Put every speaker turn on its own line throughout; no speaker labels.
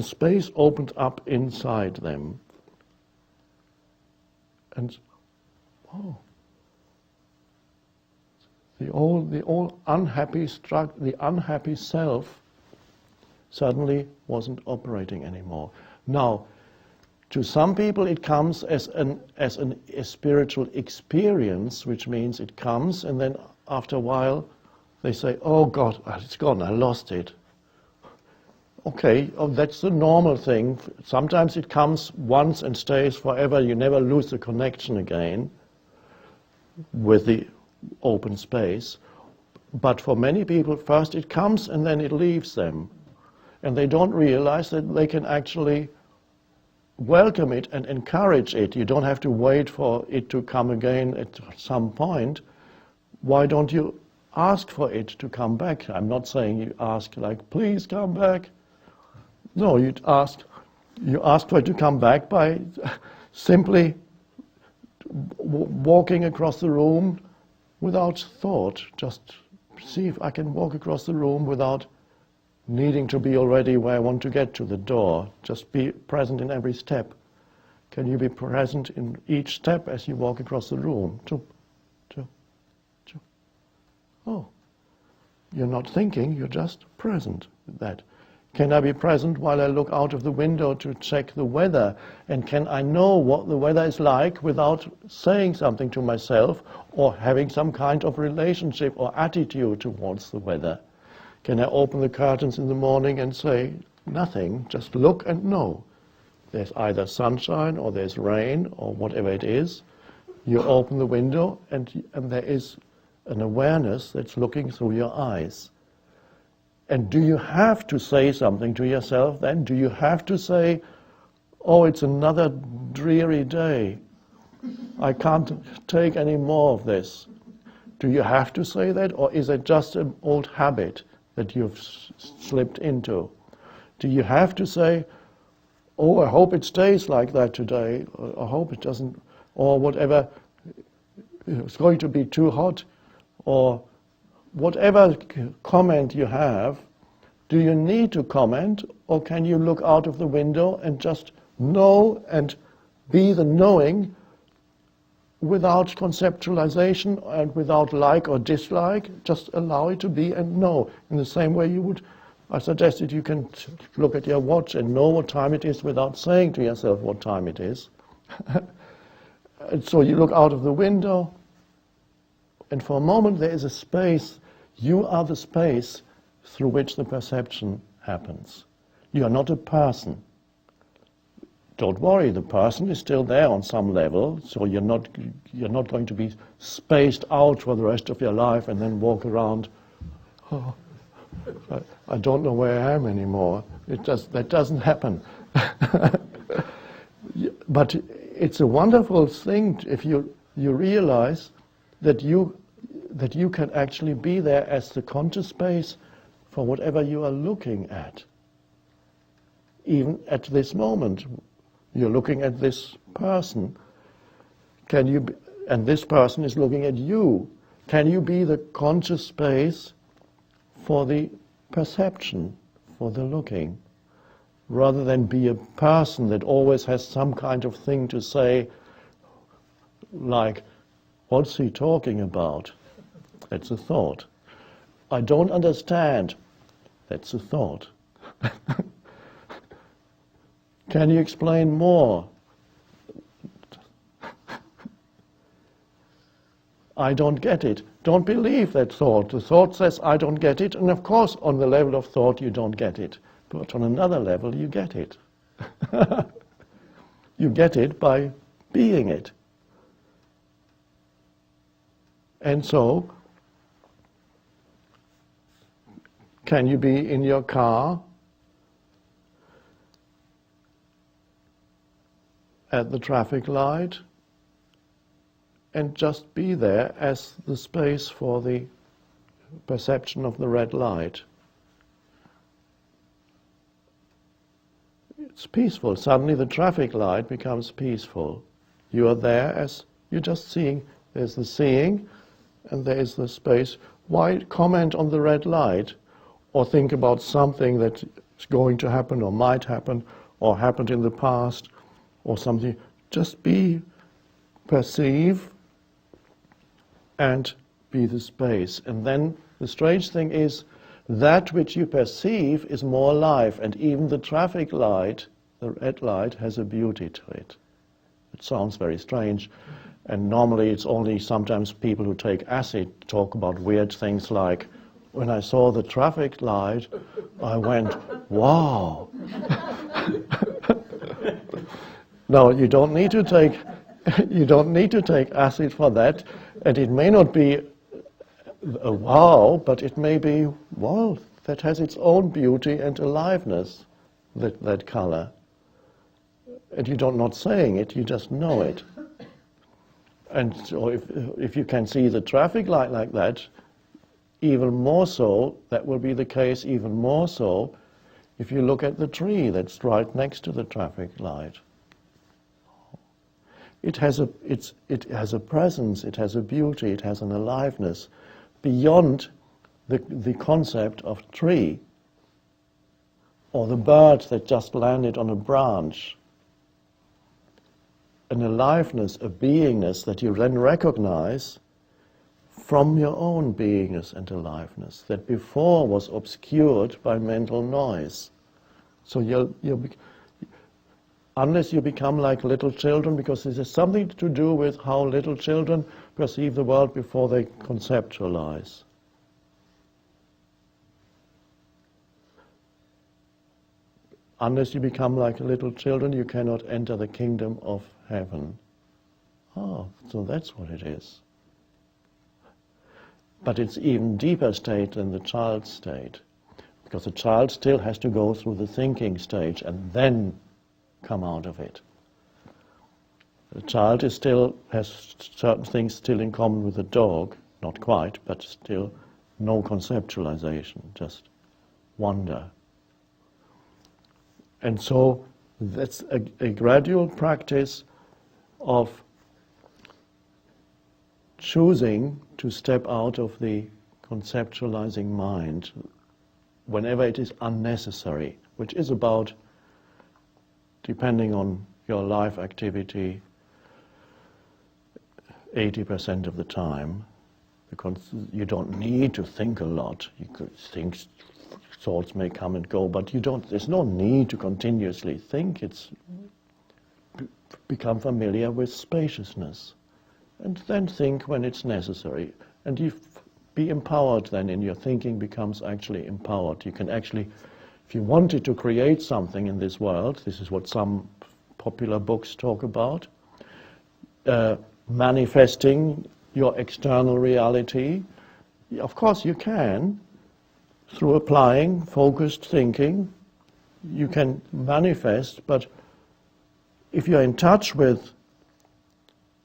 space opened up inside them. And the old unhappy the unhappy self suddenly wasn't operating anymore. Now, to some people it comes as a spiritual experience, which means it comes and then after a while they say, oh God, it's gone, I lost it. Okay, that's the normal thing. Sometimes it comes once and stays forever. You never lose the connection again with the open space. But for many people, first it comes and then it leaves them. And they don't realize that they can actually welcome it and encourage it. You don't have to wait for it to come again at some point. Why don't you ask for it to come back? I'm not saying you ask like, please come back. No, you ask for it to come back by simply walking across the room without thought. Just see if I can walk across the room without needing to be already where I want to get to the door. Just be present in every step. Can you be present in each step as you walk across the room? Oh, you're not thinking, you're just present with that. Can I be present while I look out of the window to check the weather? And can I know what the weather is like without saying something to myself or having some kind of relationship or attitude towards the weather? Can I open the curtains in the morning and say nothing, just look and know? There's either sunshine or there's rain or whatever it is. You open the window and there is an awareness that's looking through your eyes. And do you have to say something to yourself then? Do you have to say, oh, it's another dreary day. I can't take any more of this. Do you have to say that? Or is it just an old habit that you've slipped into? Do you have to say, oh, I hope it stays like that today. Or I hope it doesn't, or whatever, it's going to be too hot. Or whatever comment you have, do you need to comment, or can you look out of the window and just know and be the knowing without conceptualization and without like or dislike? Just allow it to be and know. In the same way you would, I suggested you can look at your watch and know what time it is without saying to yourself what time it is. And so you look out of the window, and for a moment there is a space. You are the space through which the perception happens. You are not a person. Don't worry, the person is still there on some level, so you're not going to be spaced out for the rest of your life and then walk around, oh, I don't know where I am anymore. That doesn't happen. But it's a wonderful thing if you realize that you can actually be there as the conscious space for whatever you are looking at. Even at this moment, you're looking at this person. And this person is looking at you. Can you be the conscious space for the perception, for the looking, rather than be a person that always has some kind of thing to say, like, what's he talking about? That's a thought. I don't understand. That's a thought. Can you explain more? I don't get it. Don't believe that thought. The thought says, I don't get it, and of course on the level of thought you don't get it. But on another level you get it. You get it by being it. And so, can you be in your car at the traffic light and just be there as the space for the perception of the red light? It's peaceful. Suddenly the traffic light becomes peaceful. You are there as you're just seeing. There's the seeing and there is the space. Why comment on the red light or think about something that is going to happen or might happen or happened in the past or something. Just be, perceive, and be the space. And then the strange thing is that which you perceive is more alive, and even the traffic light, the red light, has a beauty to it. It sounds very strange, and normally it's only sometimes people who take acid talk about weird things like, when I saw the traffic light, I went, wow. No, you don't need to take acid for that, and it may not be a wow, but it may be, wow, that has its own beauty and aliveness, that color. And you're not saying it, you just know it. And so if you can see the traffic light like that, even more so, that will be the case even more so if you look at the tree that's right next to the traffic light. It has a presence, it has a beauty, it has an aliveness beyond the concept of tree or the bird that just landed on a branch. An aliveness, a beingness that you then recognize from your own beingness and aliveness that before was obscured by mental noise. So unless you become like little children, because this has something to do with how little children perceive the world before they conceptualize. Unless you become like little children, you cannot enter the kingdom of heaven. Oh, so that's what it is. But it's even deeper state than the child state, because the child still has to go through the thinking stage and then come out of it. The child has certain things still in common with the dog, not quite, but still no conceptualization, just wonder. And so that's a gradual practice of choosing to step out of the conceptualizing mind whenever it is unnecessary, which is about, depending on your life activity, 80% of the time, because you don't need to think a lot. You could think, thoughts may come and go, but there's no need to continuously think. It's become familiar with spaciousness. And then think when it's necessary. And you be empowered then in your thinking becomes actually empowered. You can actually, if you wanted to create something in this world, this is what some popular books talk about, manifesting your external reality, of course you can, through applying focused thinking, you can manifest, but if you're in touch with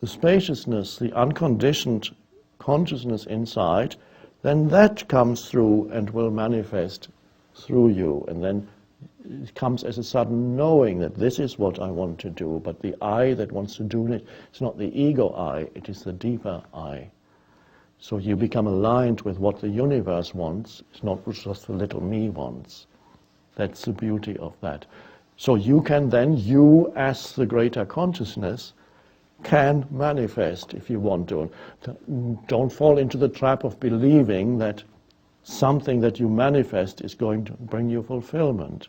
the spaciousness, the unconditioned consciousness inside, then that comes through and will manifest through you. And then it comes as a sudden knowing that this is what I want to do. But the I that wants to do it, it's not the ego I, it is the deeper I. So you become aligned with what the universe wants. It's not just the little me wants. That's the beauty of that. So you can then, you as the greater consciousness, can manifest if you want to. Don't fall into the trap of believing that something that you manifest is going to bring you fulfillment.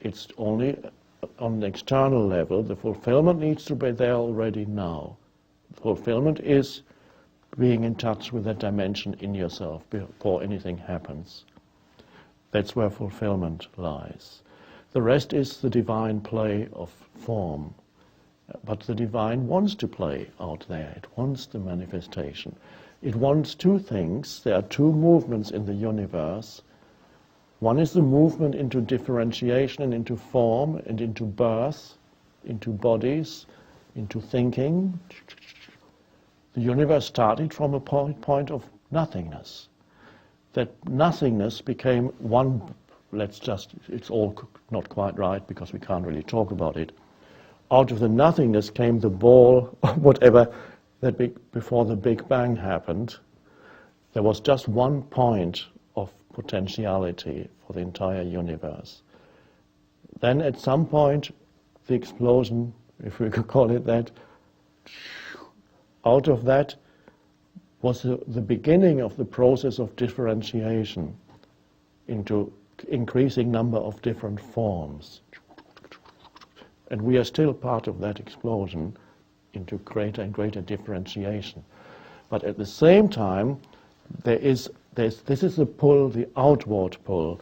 It's only on the external level. The fulfillment needs to be there already now. Fulfillment is being in touch with that dimension in yourself before anything happens. That's where fulfillment lies. The rest is the divine play of form. But the divine wants to play out there. It wants the manifestation. It wants two things. There are two movements in the universe. One is the movement into differentiation and into form and into birth, into bodies, into thinking. The universe started from a point of nothingness. That nothingness became one, it's all not quite right because we can't really talk about it. Out of the nothingness came the ball, whatever, before the Big Bang happened. There was just one point of potentiality for the entire universe. Then at some point, the explosion, if we could call it that, out of that was the beginning of the process of differentiation into increasing number of different forms. And we are still part of that explosion into greater and greater differentiation. But at the same time, this is the pull, the outward pull.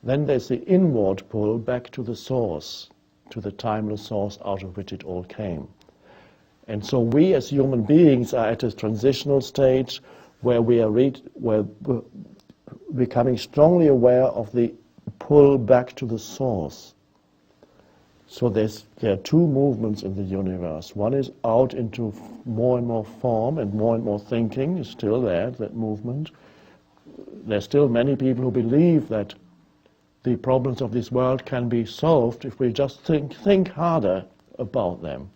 Then there's the inward pull back to the source, to the timeless source out of which it all came. And so we as human beings are at a transitional stage where we are becoming strongly aware of the pull back to the source. So there are two movements in the universe. One is out into more and more form and more thinking is still there, that movement. There's still many people who believe that the problems of this world can be solved if we just think harder about them.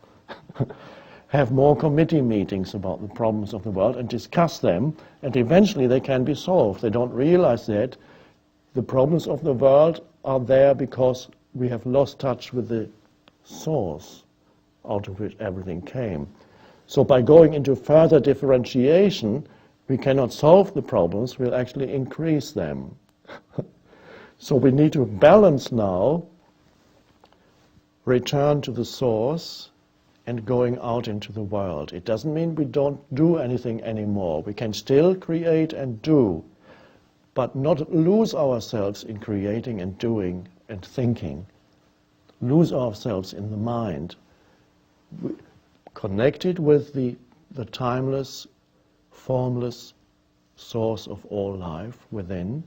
Have more committee meetings about the problems of the world and discuss them, and eventually they can be solved. They don't realize that the problems of the world are there because we have lost touch with the source out of which everything came. So by going into further differentiation, we cannot solve the problems, we'll actually increase them. So we need to balance now, return to the source, and going out into the world. It doesn't mean we don't do anything anymore. We can still create and do, but not lose ourselves in creating and doing and thinking. Lose ourselves in the mind. Connected with the timeless, formless source of all life within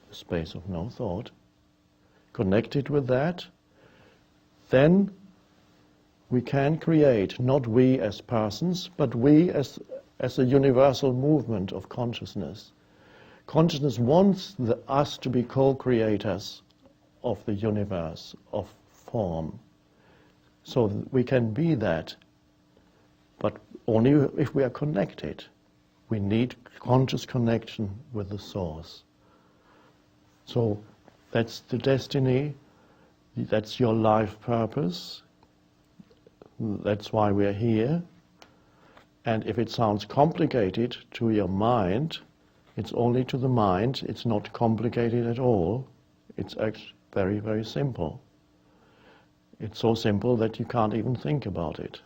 the space of no thought. Connected with that, then we can create, not we as persons, but we as a universal movement of consciousness. Consciousness wants us to be co-creators of the universe, of form. So we can be that, but only if we are connected. We need conscious connection with the source. So that's the destiny, that's your life purpose. That's why we're here. And if it sounds complicated to your mind, it's only to the mind. It's not complicated at all. It's actually very, very simple. It's so simple that you can't even think about it.